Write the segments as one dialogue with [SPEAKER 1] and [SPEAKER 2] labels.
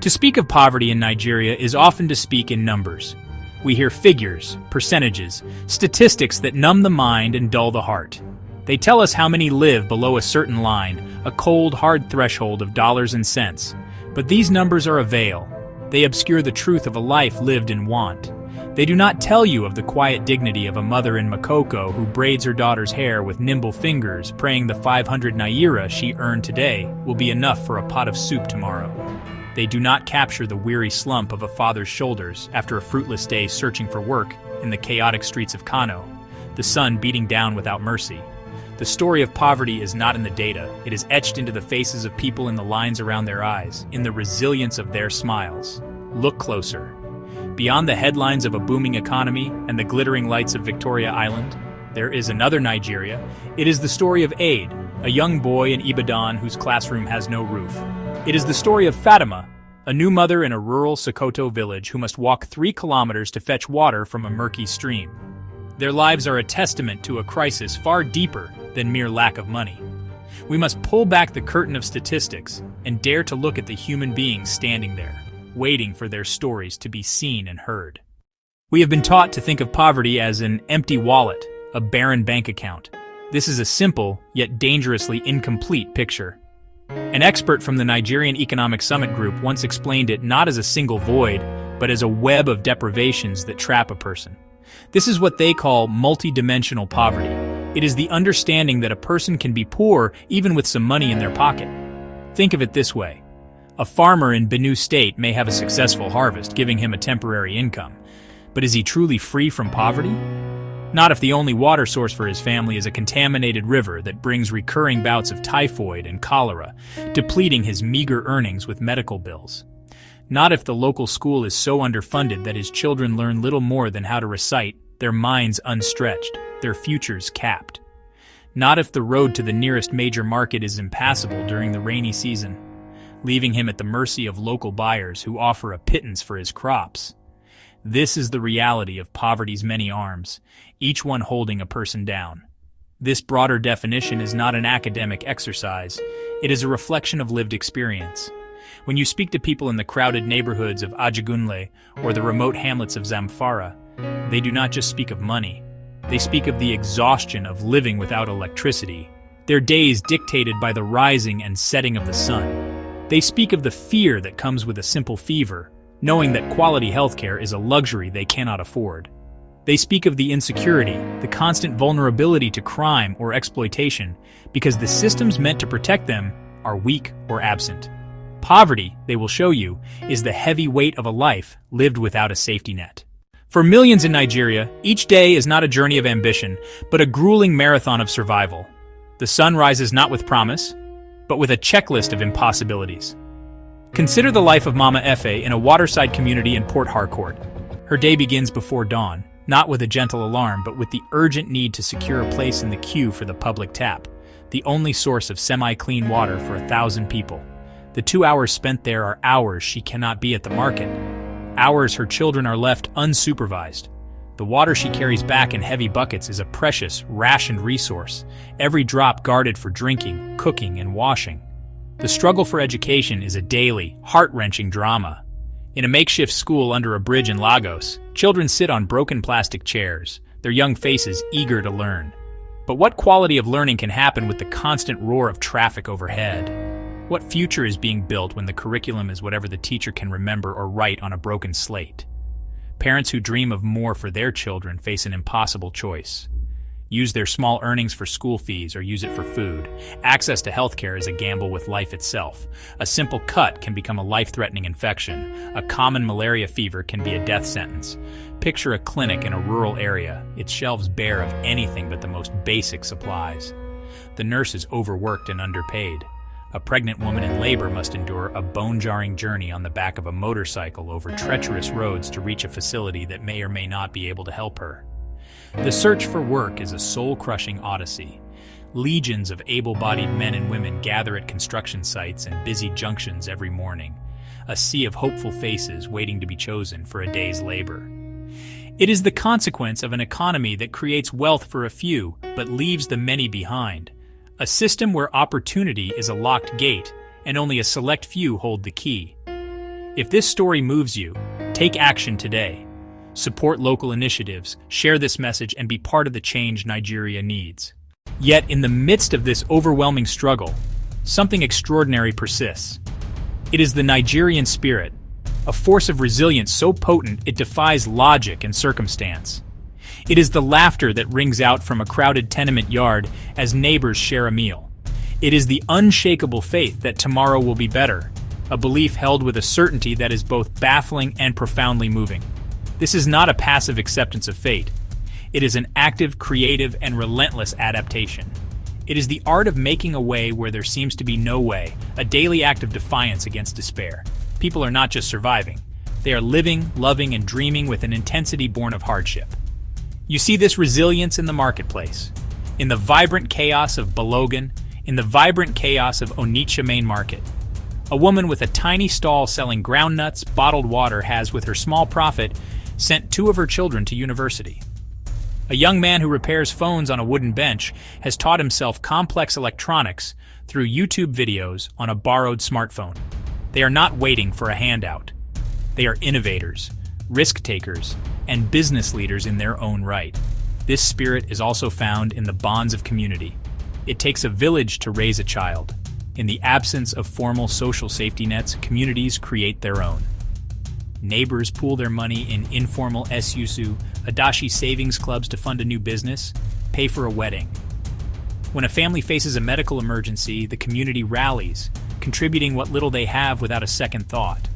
[SPEAKER 1] To speak of poverty in Nigeria is often to speak in numbers. We hear figures, percentages, statistics that numb the mind and dull the heart. They tell us how many live below a certain line, a cold, hard threshold of dollars and cents. But these numbers are a veil. They obscure the truth of a life lived in want. They do not tell you of the quiet dignity of a mother in Makoko who braids her daughter's hair with nimble fingers, praying the 500 naira she earned today will be enough for a pot of soup tomorrow. They do not capture the weary slump of a father's shoulders after a fruitless day searching for work in the chaotic streets of Kano, the sun beating down without mercy. The story of poverty is not in the data. It is etched into the faces of people, in the lines around their eyes, in the resilience of their smiles. Look closer. Beyond the headlines of a booming economy and the glittering lights of Victoria Island, there is another Nigeria. It is the story of Aid, a young boy in Ibadan whose classroom has no roof. It is the story of Fatima, a new mother in a rural Sokoto village who must walk 3 kilometers to fetch water from a murky stream. Their lives are a testament to a crisis far deeper than mere lack of money. We must pull back the curtain of statistics and dare to look at the human beings standing there, waiting for their stories to be seen and heard. We have been taught to think of poverty as an empty wallet, a barren bank account. This is a simple, yet dangerously incomplete picture. An expert from the Nigerian Economic Summit Group once explained it not as a single void, but as a web of deprivations that trap a person. This is what they call multidimensional poverty. It is the understanding that a person can be poor even with some money in their pocket. Think of it this way. A farmer in Benue State may have a successful harvest, giving him a temporary income. But is he truly free from poverty? Not if the only water source for his family is a contaminated river that brings recurring bouts of typhoid and cholera, depleting his meager earnings with medical bills. Not if the local school is so underfunded that his children learn little more than how to recite, their minds unstretched, their futures capped. Not if the road to the nearest major market is impassable during the rainy season, leaving him at the mercy of local buyers who offer a pittance for his crops. This is the reality of poverty's many arms, each one holding a person down. This broader definition is not an academic exercise. It is a reflection of lived experience. When you speak to people in the crowded neighborhoods of Ajagunle or the remote hamlets of Zamfara, they do not just speak of money. They speak of the exhaustion of living without electricity, their days dictated by the rising and setting of the sun. They speak of the fear that comes with a simple fever, knowing that quality healthcare is a luxury they cannot afford. They speak of the insecurity, the constant vulnerability to crime or exploitation, because the systems meant to protect them are weak or absent. Poverty, they will show you, is the heavy weight of a life lived without a safety net. For millions in Nigeria, each day is not a journey of ambition, but a grueling marathon of survival. The sun rises not with promise, but with a checklist of impossibilities. Consider the life of Mama Efe in a waterside community in Port Harcourt. Her day begins before dawn, not with a gentle alarm, but with the urgent need to secure a place in the queue for the public tap, the only source of semi-clean water for 1,000 people. The 2 hours spent there are hours she cannot be at the market, hours her children are left unsupervised. The water she carries back in heavy buckets is a precious, rationed resource, every drop guarded for drinking, cooking, and washing. The struggle for education is a daily, heart-wrenching drama. In a makeshift school under a bridge in Lagos, children sit on broken plastic chairs, their young faces eager to learn. But what quality of learning can happen with the constant roar of traffic overhead? What future is being built when the curriculum is whatever the teacher can remember or write on a broken slate? Parents who dream of more for their children face an impossible choice. Use their small earnings for school fees or use it for food. Access to healthcare is a gamble with life itself. A simple cut can become a life-threatening infection. A common malaria fever can be a death sentence. Picture a clinic in a rural area, its shelves bare of anything but the most basic supplies. The nurse is overworked and underpaid. A pregnant woman in labor must endure a bone-jarring journey on the back of a motorcycle over treacherous roads to reach a facility that may or may not be able to help her. The search for work is a soul-crushing odyssey. Legions of able-bodied men and women gather at construction sites and busy junctions every morning, a sea of hopeful faces waiting to be chosen for a day's labor. It is the consequence of an economy that creates wealth for a few, but leaves the many behind. A system where opportunity is a locked gate, and only a select few hold the key. If this story moves you, take action today. Support local initiatives, share this message, and be part of the change Nigeria needs. Yet, in the midst of this overwhelming struggle, something extraordinary persists. It is the Nigerian spirit, a force of resilience so potent it defies logic and circumstance. It is the laughter that rings out from a crowded tenement yard as neighbors share a meal. It is the unshakable faith that tomorrow will be better, a belief held with a certainty that is both baffling and profoundly moving. This is not a passive acceptance of fate. It is an active, creative, and relentless adaptation. It is the art of making a way where there seems to be no way, a daily act of defiance against despair. People are not just surviving. They are living, loving, and dreaming with an intensity born of hardship. You see this resilience in the marketplace, in the vibrant chaos of Balogun, in the vibrant chaos of Onitsha Main Market. A woman with a tiny stall selling groundnuts, bottled water has, with her small profit, sent 2 of her children to university. A young man who repairs phones on a wooden bench has taught himself complex electronics through YouTube videos on a borrowed smartphone. They are not waiting for a handout. They are innovators, risk-takers, and business leaders in their own right. This spirit is also found in the bonds of community. It takes a village to raise a child. In the absence of formal social safety nets, communities create their own. Neighbors pool their money in informal SUSU, Adashi savings clubs to fund a new business, pay for a wedding. When a family faces a medical emergency, the community rallies, contributing what little they have without a second thought.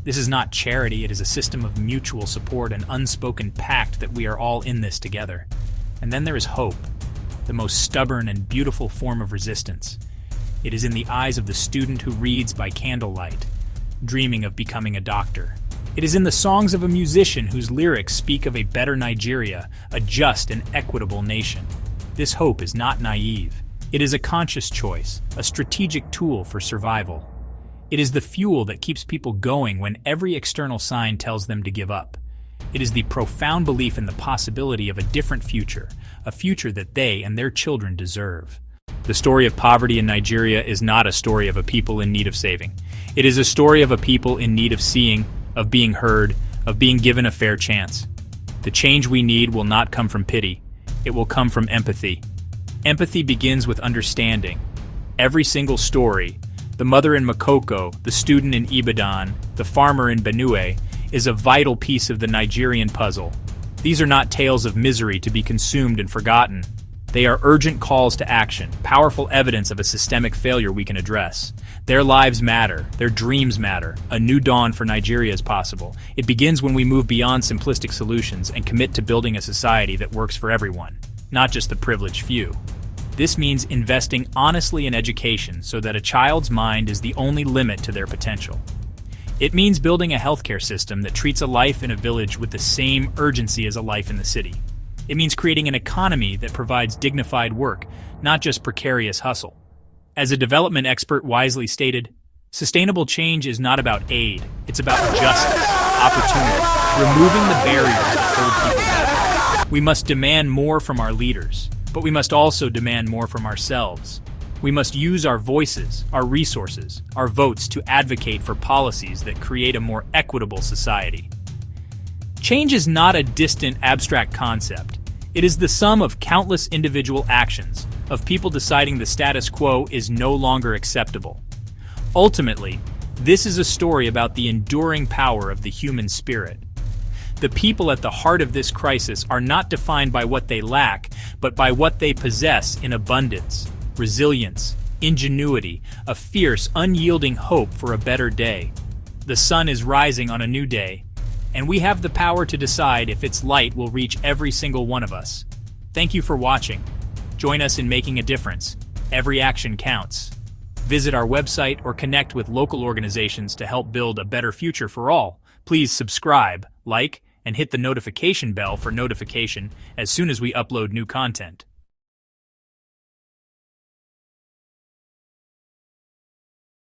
[SPEAKER 1] This is not charity, it is a system of mutual support, an unspoken pact that we are all in this together. And then there is hope, the most stubborn and beautiful form of resistance. It is in the eyes of the student who reads by candlelight, dreaming of becoming a doctor. It is in the songs of a musician whose lyrics speak of a better Nigeria, a just and equitable nation. This hope is not naive. It is a conscious choice, a strategic tool for survival. It is the fuel that keeps people going when every external sign tells them to give up. It is the profound belief in the possibility of a different future, a future that they and their children deserve. The story of poverty in Nigeria is not a story of a people in need of saving. It is a story of a people in need of seeing, of being heard, of being given a fair chance. The change we need will not come from pity. It will come from empathy. Empathy begins with understanding. Every single story, the mother in Makoko, the student in Ibadan, the farmer in Benue, is a vital piece of the Nigerian puzzle. These are not tales of misery to be consumed and forgotten. They are urgent calls to action, powerful evidence of a systemic failure we can address. Their lives matter, their dreams matter. A new dawn for Nigeria is possible. It begins when we move beyond simplistic solutions and commit to building a society that works for everyone, not just the privileged few. This means investing honestly in education so that a child's mind is the only limit to their potential. It means building a healthcare system that treats a life in a village with the same urgency as a life in the city. It means creating an economy that provides dignified work, not just precarious hustle. As a development expert wisely stated, sustainable change is not about aid, it's about justice, opportunity, removing the barriers that hold people back. We must demand more from our leaders, but we must also demand more from ourselves. We must use our voices, our resources, our votes to advocate for policies that create a more equitable society. Change is not a distant, abstract concept. It is the sum of countless individual actions, of people deciding the status quo is no longer acceptable. Ultimately, this is a story about the enduring power of the human spirit. The people at the heart of this crisis are not defined by what they lack, but by what they possess in abundance, resilience, ingenuity, a fierce, unyielding hope for a better day. The sun is rising on a new day, and we have the power to decide if its light will reach every single one of us. Thank you for watching. Join us in making a difference. Every action counts. Visit our website or connect with local organizations to help build a better future for all. Please subscribe, like, and hit the notification bell for notification as soon as we upload new content.